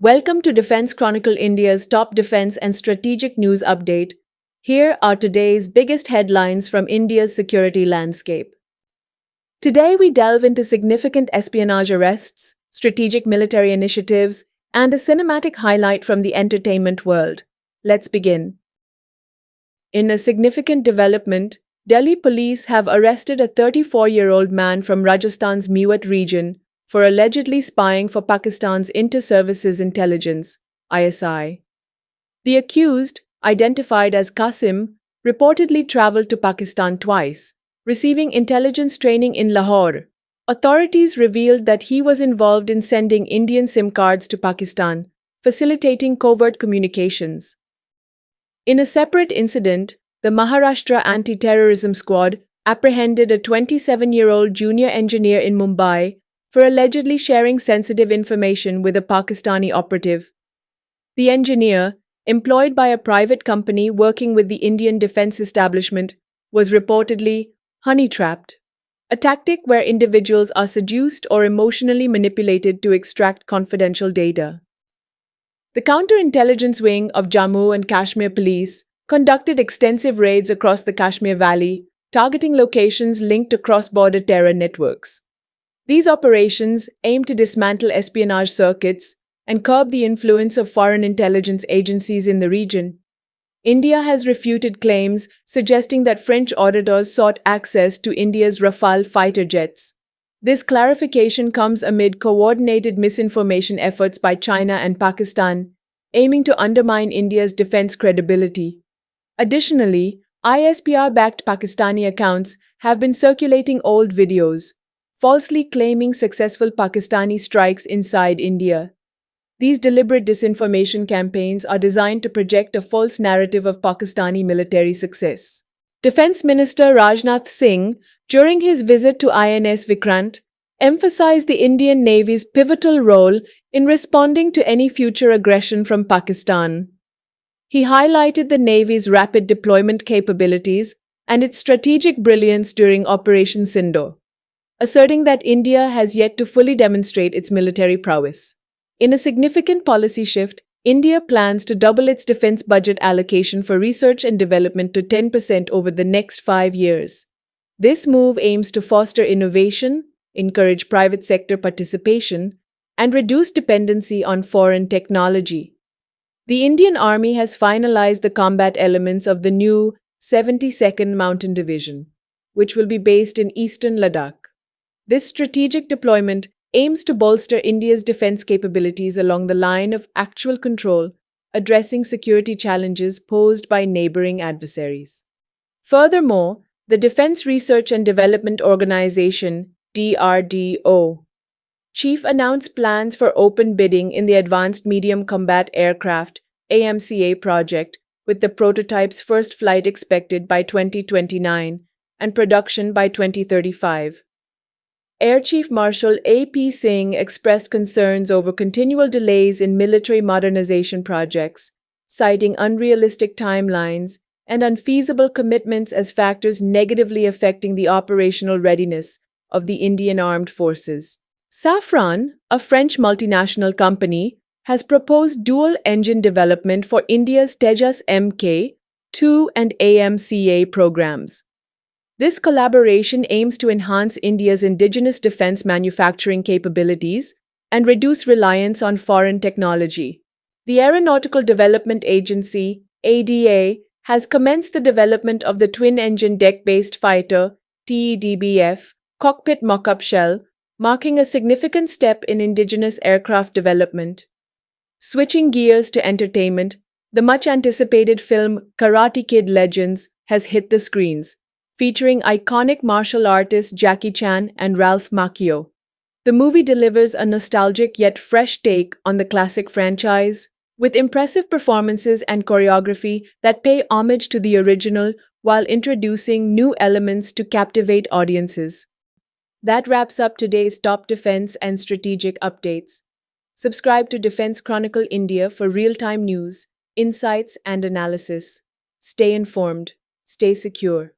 Welcome to Defense Chronicle India's top defense and strategic news update. Here are today's biggest headlines from India's security landscape. Today, we delve into significant espionage arrests, strategic military initiatives, and a cinematic highlight from the entertainment world. Let's begin. In a significant development, Delhi police have arrested a 34-year-old man from Rajasthan's Mewat region for allegedly spying for Pakistan's Inter-Services Intelligence (ISI). The accused, identified as Qasim, reportedly traveled to Pakistan twice, receiving intelligence training in Lahore. Authorities revealed that he was involved in sending Indian SIM cards to Pakistan, facilitating covert communications. In a separate incident, the Maharashtra Anti-Terrorism Squad apprehended a 27-year-old junior engineer in Mumbai for allegedly sharing sensitive information with a Pakistani operative. The engineer, employed by a private company working with the Indian defense establishment, was reportedly honey-trapped, a tactic where individuals are seduced or emotionally manipulated to extract confidential data. The counterintelligence wing of Jammu and Kashmir Police conducted extensive raids across the Kashmir Valley, targeting locations linked to cross-border terror networks. These operations aim to dismantle espionage circuits and curb the influence of foreign intelligence agencies in the region. India has refuted claims suggesting that French auditors sought access to India's Rafale fighter jets. This clarification comes amid coordinated misinformation efforts by China and Pakistan, aiming to undermine India's defense credibility. Additionally, ISPR-backed Pakistani accounts have been circulating old videos, falsely claiming successful Pakistani strikes inside India. These deliberate disinformation campaigns are designed to project a false narrative of Pakistani military success. Defense Minister Rajnath Singh, during his visit to INS Vikrant, emphasized the Indian Navy's pivotal role in responding to any future aggression from Pakistan. He highlighted the Navy's rapid deployment capabilities and its strategic brilliance during Operation Sindoor, asserting that India has yet to fully demonstrate its military prowess. In a significant policy shift, India plans to double its defense budget allocation for research and development to 10% over the next 5 years. This move aims to foster innovation, encourage private sector participation, and reduce dependency on foreign technology. The Indian Army has finalized the combat elements of the new 72nd Mountain Division, which will be based in eastern Ladakh. This strategic deployment aims to bolster India's defense capabilities along the line of actual control, addressing security challenges posed by neighboring adversaries. Furthermore, the Defense Research and Development Organization, DRDO, chief announced plans for open bidding in the Advanced Medium Combat Aircraft AMCA project, with the prototype's first flight expected by 2029 and production by 2035. Air Chief Marshal A.P. Singh expressed concerns over continual delays in military modernization projects, citing unrealistic timelines and unfeasible commitments as factors negatively affecting the operational readiness of the Indian Armed Forces. Safran, a French multinational company, has proposed dual-engine development for India's Tejas Mk-2 and AMCA programs. This collaboration aims to enhance India's indigenous defense manufacturing capabilities and reduce reliance on foreign technology. The Aeronautical Development Agency, ADA, has commenced the development of the twin-engine deck-based fighter, TEDBF, cockpit mock-up shell, marking a significant step in indigenous aircraft development. Switching gears to entertainment, the much-anticipated film Karate Kid Legends has hit the screens, featuring iconic martial artists Jackie Chan and Ralph Macchio. The movie delivers a nostalgic yet fresh take on the classic franchise, with impressive performances and choreography that pay homage to the original while introducing new elements to captivate audiences. That wraps up today's top defense and strategic updates. Subscribe to Defense Chronicle India for real-time news, insights, and analysis. Stay informed, stay secure.